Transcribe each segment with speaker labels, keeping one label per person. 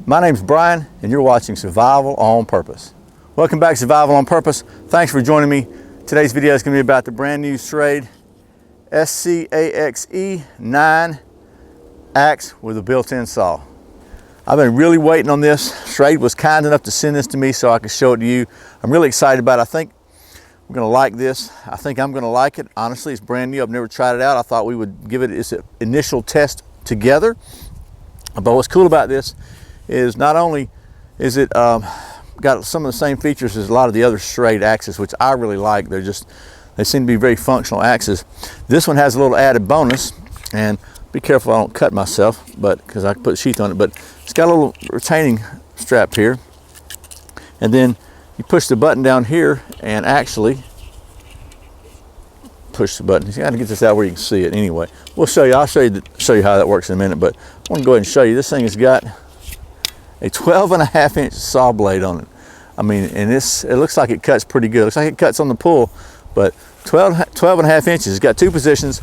Speaker 1: My name's Brian, and you're watching Survival on Purpose. Welcome back to Survival on Purpose. Thanks for joining me. Today's video is going to be about the brand new Schrade SCAXE9 Axe with a built-in saw. I've been really waiting on this. Schrade was kind enough to send this to me so I could show it to you. I'm really excited about it. I think we're going to like this. I think I'm going to like it. Honestly, it's brand new. I've never tried it out. I thought we would give it its initial test together. But what's cool about this is not only is it got some of the same features as a lot of the other Schrade axes, which I really like. They seem to be very functional axes. This one has a little added bonus, and be careful I don't cut myself, but because I can put a sheath on it, but it's got a little retaining strap here, and then you push the button down here and actually push the button. You got to get this out where you can see it. Anyway, we'll show you. I'll show you how that works in a minute, but I want to go ahead and show you. This thing has got a 12.5-inch saw blade on it. I mean, and it looks like it cuts pretty good. It looks like it cuts on the pull, but 12.5 inches. It's got two positions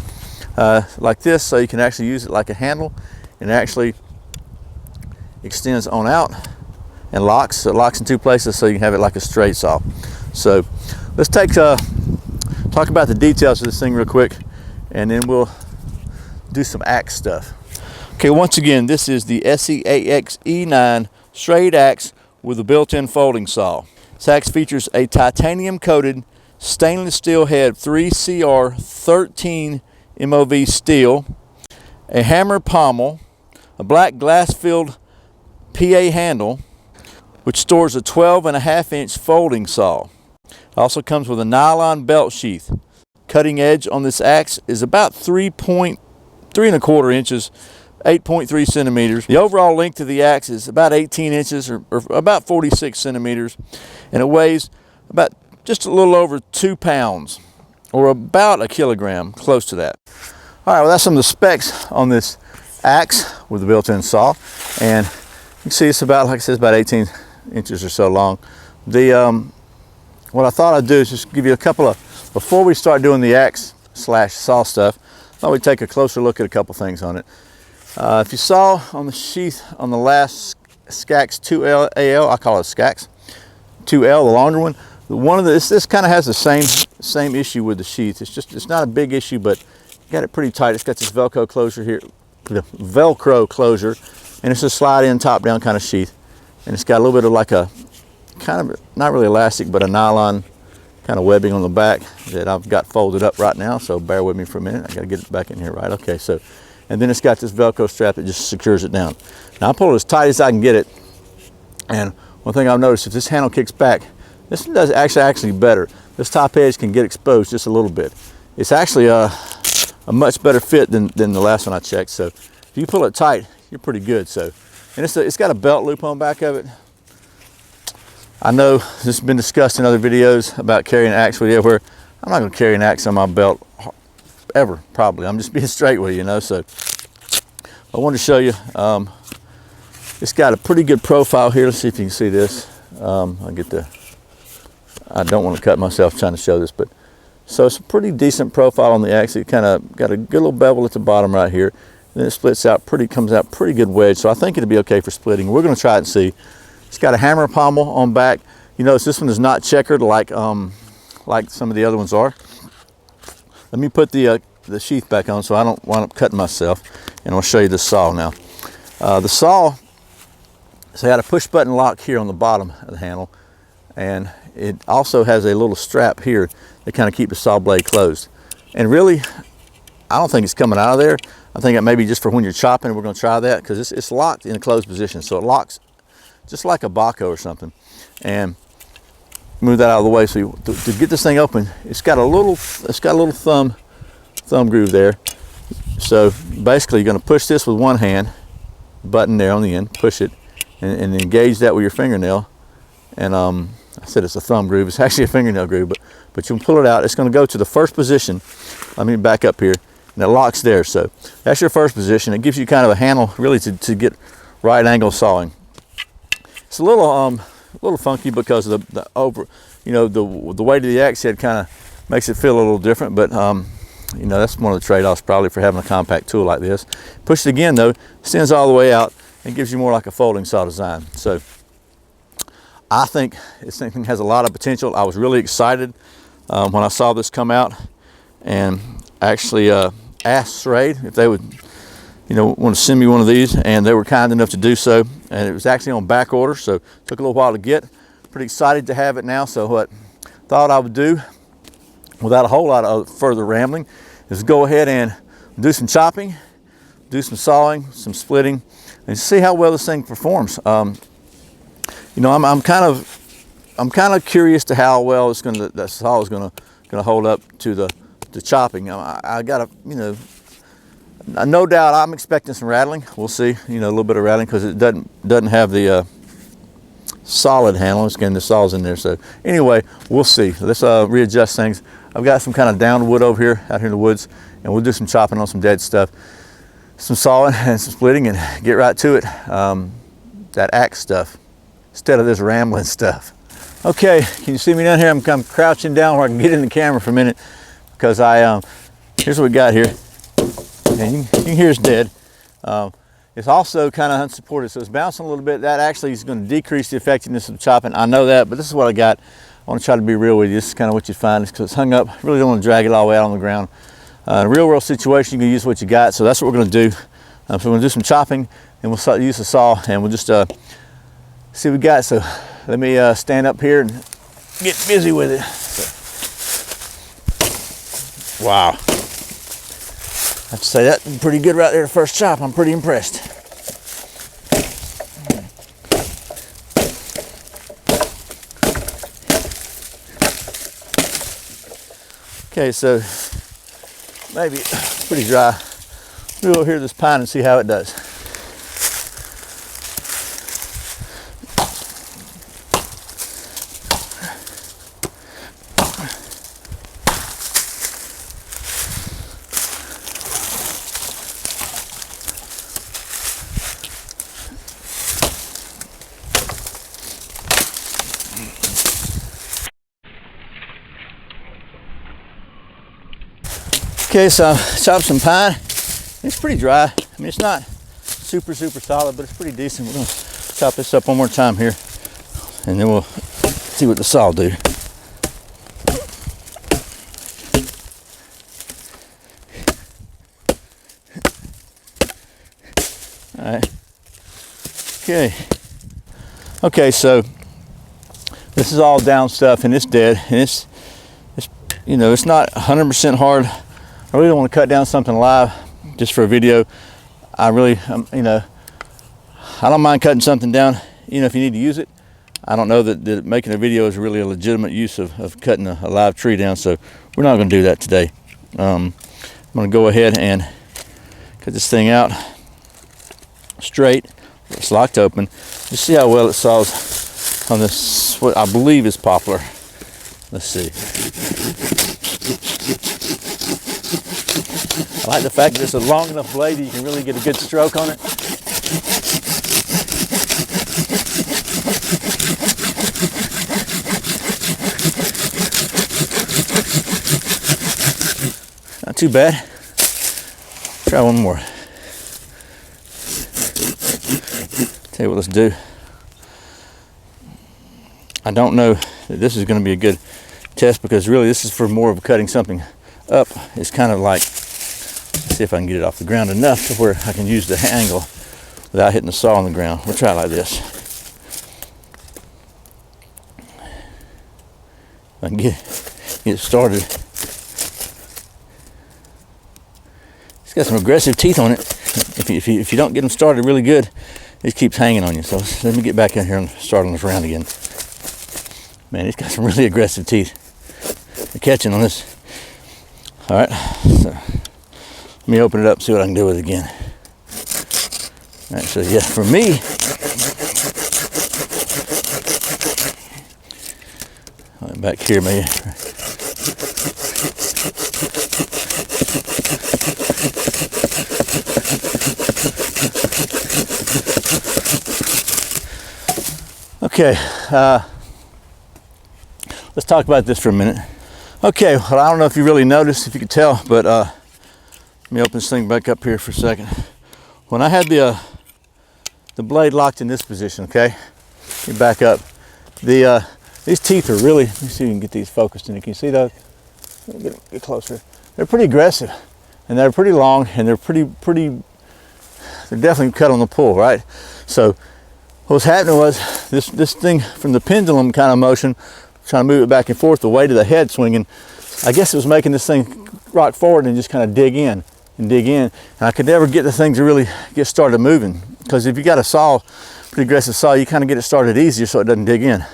Speaker 1: like this, so you can actually use it like a handle, and it actually extends on out and locks. So it locks in two places, so you can have it like a straight saw. So let's talk about the details of this thing real quick, and then we'll do some axe stuff. Okay, once again, this is the SCAXE9 Schrade axe with a built-in folding saw. This axe features a titanium-coated stainless steel head, 3CR13 MOV steel, a hammer pommel, a black glass-filled PA handle, which stores a 12.5-inch folding saw. It also comes with a nylon belt sheath. Cutting edge on this axe is about 3.25 inches, 8.3 centimeters. The overall length of the axe is about 18 inches or about 46 centimeters, and it weighs about just a little over 2 pounds or about a kilogram, close to that. All right, well, that's some of the specs on this axe with the built-in saw, and you can see it's about, like I said, it's about 18 inches or so long. What I thought I'd do is just give you a couple of, before we start doing the axe/saw stuff, I thought we'd take a closer look at a couple things on it. If you saw on the sheath on the last SCAXE2 AL, I call it SCAXE 2L, the longer one. This kind of has the same issue with the sheath. It's not a big issue, but you got it pretty tight. It's got this Velcro closure here, the Velcro closure, and it's a slide-in, top-down kind of sheath, and it's got a little bit of like a kind of not really elastic, but a nylon kind of webbing on the back that I've got folded up right now. So bear with me for a minute. I got to get it back in here, right? Okay, so. And then it's got this Velcro strap that just secures it down. Now I pull it as tight as I can get it. And one thing I've noticed, if this handle kicks back, this one does actually better. This top edge can get exposed just a little bit. It's actually a much better fit than the last one I checked. So if you pull it tight, you're pretty good. So, and it's got a belt loop on the back of it. I know this has been discussed in other videos about carrying an axe with you, where I'm not going to carry an axe on my belt ever, probably. I'm just being straight with you, So I wanted to show you. It's got a pretty good profile here. Let's see if you can see this. I don't want to cut myself trying to show this, but so it's a pretty decent profile on the axe. It kind of got a good little bevel at the bottom right here. Then it splits out comes out pretty good wedge. So I think it'll be okay for splitting. We're going to try it and see. It's got a hammer pommel on back. You notice this one is not checkered like some of the other ones are. Let me put the sheath back on so I don't wind up cutting myself, and I'll show you the saw now. The saw, so I got a push button lock here on the bottom of the handle, and it also has a little strap here that kind of keeps the saw blade closed. And really, I don't think it's coming out of there. I think it may be just for when you're chopping. We're going to try that because it's locked in a closed position, so it locks just like a Baco or something. And move that out of the way. So to get this thing open, it's got a little thumb groove there. So basically, you're going to push this with one hand, button there on the end, push it, and engage that with your fingernail. And I said it's a thumb groove. It's actually a fingernail groove, but you can pull it out. It's going to go to the first position. Let me back up here, and it locks there. So that's your first position. It gives you kind of a handle, really, to get right angle sawing. It's a little funky because of the weight of the axe head kind of makes it feel a little different, but that's one of the trade-offs probably for having a compact tool like this. Push it again though, extends all the way out, and gives you more like a folding saw design. So I think this thing has a lot of potential. I was really excited when I saw this come out, and actually asked Schrade if they would, want to send me one of these, and they were kind enough to do so. And it was actually on back order, so it took a little while to get. Pretty excited to have it now. So what thought I would do, without a whole lot of further rambling, is go ahead and do some chopping, do some sawing, some splitting, and see how well this thing performs. I'm kind of curious to how well that saw is gonna hold up to the chopping. I gotta, no doubt I'm expecting some rattling. We'll see, a little bit of rattling, because it doesn't have the solid handle. Again, the saw's in there. So anyway, we'll see. Let's readjust things. I've got some kind of down wood over here, out here in the woods, and we'll do some chopping on some dead stuff, some sawing and some splitting, and get right to it. That axe stuff instead of this rambling stuff. Okay, can you see me down here? I'm crouching down where I can get in the camera for a minute, because here's what we got here. And you can hear it's dead. It's also kind of unsupported, so it's bouncing a little bit. That actually is going to decrease the effectiveness of the chopping. I know that, but this is what I got. I want to try to be real with you. This is kind of what you find, because it's hung up. Really don't want to drag it all the way out on the ground. In a real world situation, you can use what you got. So that's what we're going to do. So we're going to do some chopping, and we'll use the saw, and we'll just see what we got. So let me stand up here and get busy with it. So, wow. I have to say that's pretty good right there, the first chop. I'm pretty impressed. Okay, so maybe it's pretty dry. We'll go here to this pine and see how it does. Okay, so I chopped some pine. It's pretty dry. I mean, it's not super solid, but it's pretty decent. We're gonna chop this up one more time here, and then we'll see what the saw will do. All right. Okay, so this is all down stuff, and it's dead, and it's not 100% hard. I really don't want to cut down something live just for a video. I really, I don't mind cutting something down, if you need to use it. I don't know that making a video is really a legitimate use of cutting a live tree down, so we're not going to do that today. I'm going to go ahead and cut this thing out straight. It's locked open. Just see how well it saws on this, what I believe is poplar. Let's see. I like the fact that it's a long enough blade that you can really get a good stroke on it. Not too bad. Try one more. Tell you what, let's do. I don't know that this is going to be a good test, because really this is for more of cutting something up. It's kind of like, let's see if I can get it off the ground enough to where I can use the angle without hitting the saw on the ground. We'll try it like this. If I can get it started. It's got some aggressive teeth on it. If you don't get them started really good, it keeps hanging on you. So let me get back in here and start on this round again. Man, it's got some really aggressive teeth. They're catching on this. All right, so let me open it up and see what I can do with it again. All right, so yeah, for me, back here maybe. Okay, let's talk about this for a minute. Okay, well, I don't know if you really noticed, if you could tell, but let me open this thing back up here for a second. When I had the the blade locked in this position, okay? You back up. These teeth are really, let me see if you can get these focused in. Can you see those? Get closer. They're pretty aggressive, and they're pretty long, and they're they're definitely cut on the pull, right? So what was happening was this thing from the pendulum kind of motion, trying to move it back and forth, the weight of the head swinging, I guess it was making this thing rock forward and just kind of dig in. And I could never get the thing to really get started moving, because if you got a saw, pretty aggressive saw, you kind of get it started easier so it doesn't dig in.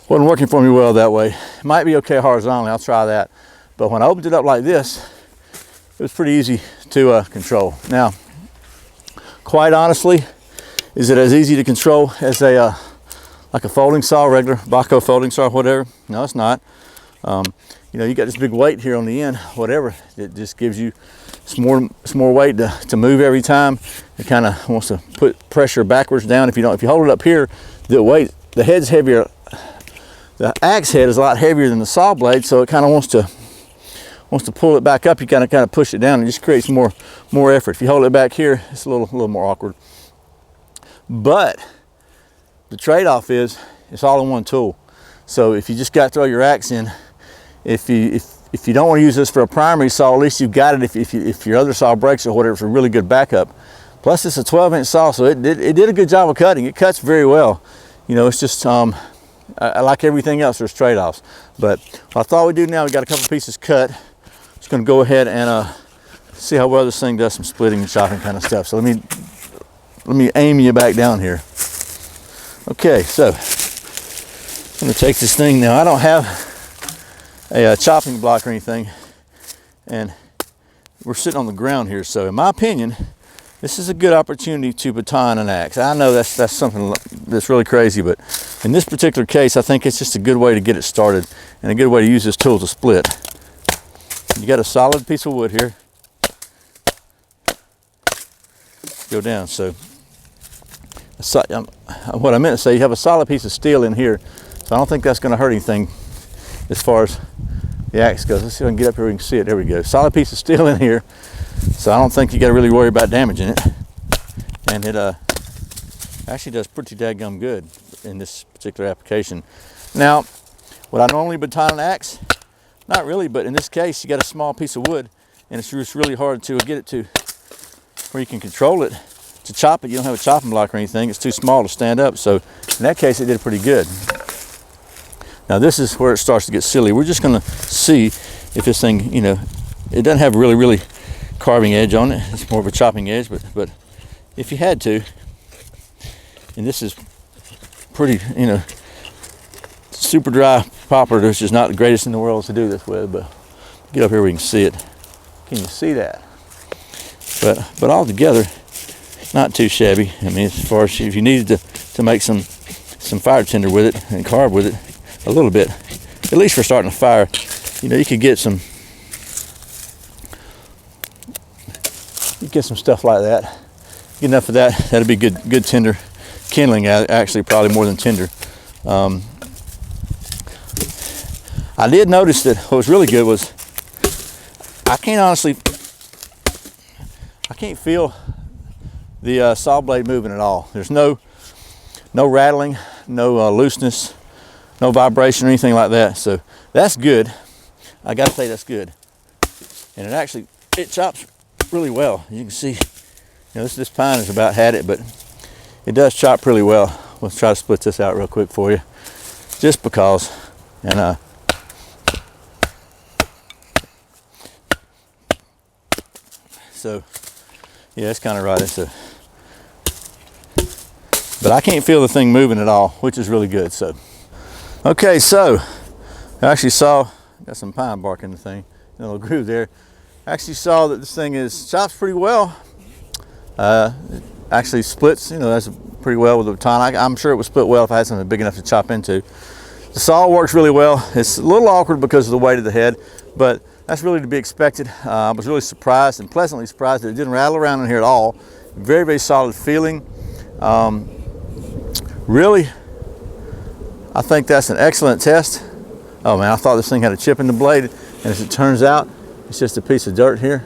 Speaker 1: Wasn't working for me well that way. It might be okay horizontally, I'll try that. But when I opened it up like this, it was pretty easy to control. Now, quite honestly, is it as easy to control as a like a folding saw, regular Baco folding saw, whatever? No, it's not. You know, you got this big weight here on the end, whatever. It just gives you some more weight to move every time. It kind of wants to put pressure backwards down. If you hold it up here, the head's heavier. The axe head is a lot heavier than the saw blade, so it kind of wants to pull it back up. You kind of push it down. It just creates more effort. If you hold it back here, it's a little more awkward. But the trade-off is it's all in one tool. So if you just got to throw your axe in, if you don't want to use this for a primary saw, at least you've got it. If your other saw breaks or whatever, it's a really good backup. Plus, it's a 12-inch saw, so it did a good job of cutting. It cuts very well. You know, it's just like everything else, there's trade-offs. But what I thought we'd do now, we got a couple pieces cut. Just going to go ahead and see how well this thing does some splitting and chopping kind of stuff. So let me aim you back down here. Okay, so I'm going to take this thing now. I don't have a chopping block or anything, and we're sitting on the ground here. So in my opinion, this is a good opportunity to baton an axe. I know that's something that's really crazy, but in this particular case, I think it's just a good way to get it started and a good way to use this tool to split. You got a solid piece of wood here. Go down. So what I meant to say, you have a solid piece of steel in here, so I don't think that's going to hurt anything as far as the axe goes. Let's see if I can get up here where we can see it. There we go. Solid piece of steel in here, so I don't think you got to really worry about damaging it. And it actually does pretty dadgum good in this particular application. Now, would I normally baton an axe? Not really, but in this case, you got a small piece of wood, and it's just really hard to get it to where you can control it. To chop it, you don't have a chopping block or anything. It's too small to stand up, so in that case, it did pretty good. Now, this is where it starts to get silly. We're just going to see if this thing, you know, it doesn't have a really carving edge on it. It's more of a chopping edge, but if you had to, and this is pretty, you know, super dry poplar. It's just not the greatest in the world to do this with, but get up here where you can see it. Can you see that? But all together, not too shabby. I mean, as far as if you needed to make some fire tinder with it and carve with it a little bit, at least for starting a fire, you know, you could get some stuff like that. Get enough of that, that'd be good tinder kindling. Actually, probably more than tinder. I did notice that what was really good was I can't feel the saw blade moving at all. There's no rattling, no looseness, no vibration or anything like that. So that's good. I gotta say that's good. And it chops really well. You can see, you know, this pine has about had it, but it does chop really well. We'll try to split this out real quick for you, just because. And so yeah, it's kind of right. But I can't feel the thing moving at all, which is really good. So okay, so I actually saw, got some pine bark in the thing, a little groove there. I actually saw that this thing chops pretty well. It actually splits, you know, that's pretty well with the baton. I'm sure it would split well if I had something big enough to chop into. The saw works really well. It's a little awkward because of the weight of the head, but that's really to be expected. I was really surprised and pleasantly surprised that it didn't rattle around in here at all. Very solid feeling. Really, I think that's an excellent test. Oh man, I thought this thing had a chip in the blade, and as it turns out, it's just a piece of dirt here.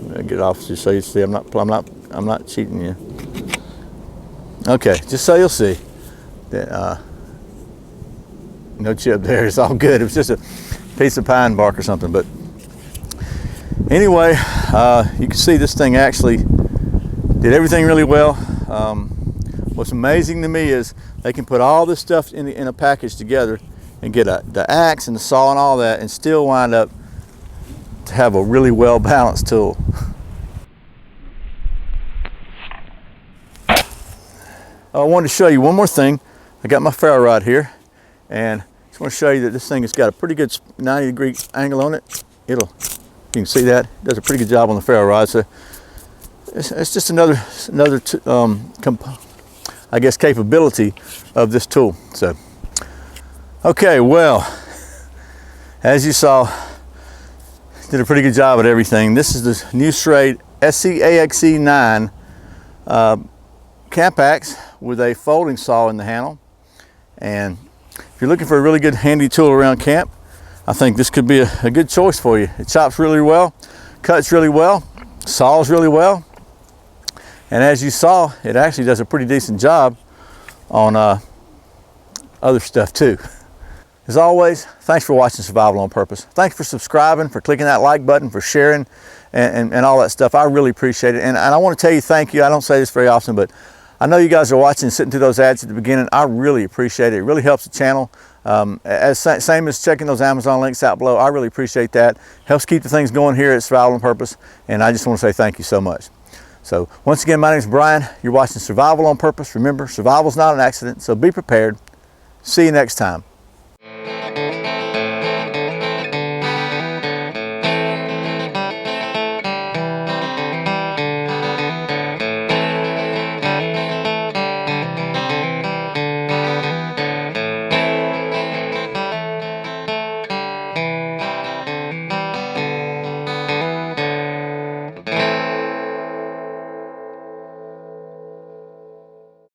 Speaker 1: Let get it off just so you see. I'm not cheating you. Okay, just so you'll see that no chip there. It's all good. It was just a piece of pine bark or something. But anyway, you can see this thing actually did everything really well. What's amazing to me is they can put all this stuff in a package together and get the axe and the saw and all that and still wind up to have a really well balanced tool. I wanted to show you one more thing. I got my ferro rod here, and I just want to show you that this thing has got a pretty good 90-degree angle on it. You can see that. It does a pretty good job on the ferro rod. So it's just another I guess capability of this tool. So okay, well, as you saw, did a pretty good job at everything. This is the new Schrade SCAXE9 camp axe with a folding saw in the handle. And if you're looking for a really good handy tool around camp, I think this could be a good choice for you. It chops really well, cuts really well, saws really well, and as you saw, it actually does a pretty decent job on other stuff too. As always, thanks for watching Survival on Purpose. Thanks for subscribing, for clicking that like button, for sharing, and all that stuff. I really appreciate it. And I want to tell you thank you. I don't say this very often, but I know you guys are watching, sitting through those ads at the beginning. I really appreciate it. It really helps the channel. Same as checking those Amazon links out below. I really appreciate that. Helps keep the things going here at Survival on Purpose. And I just want to say thank you so much. So once again, my name is Brian. You're watching Survival on Purpose. Remember, survival is not an accident, so be prepared. See you next time.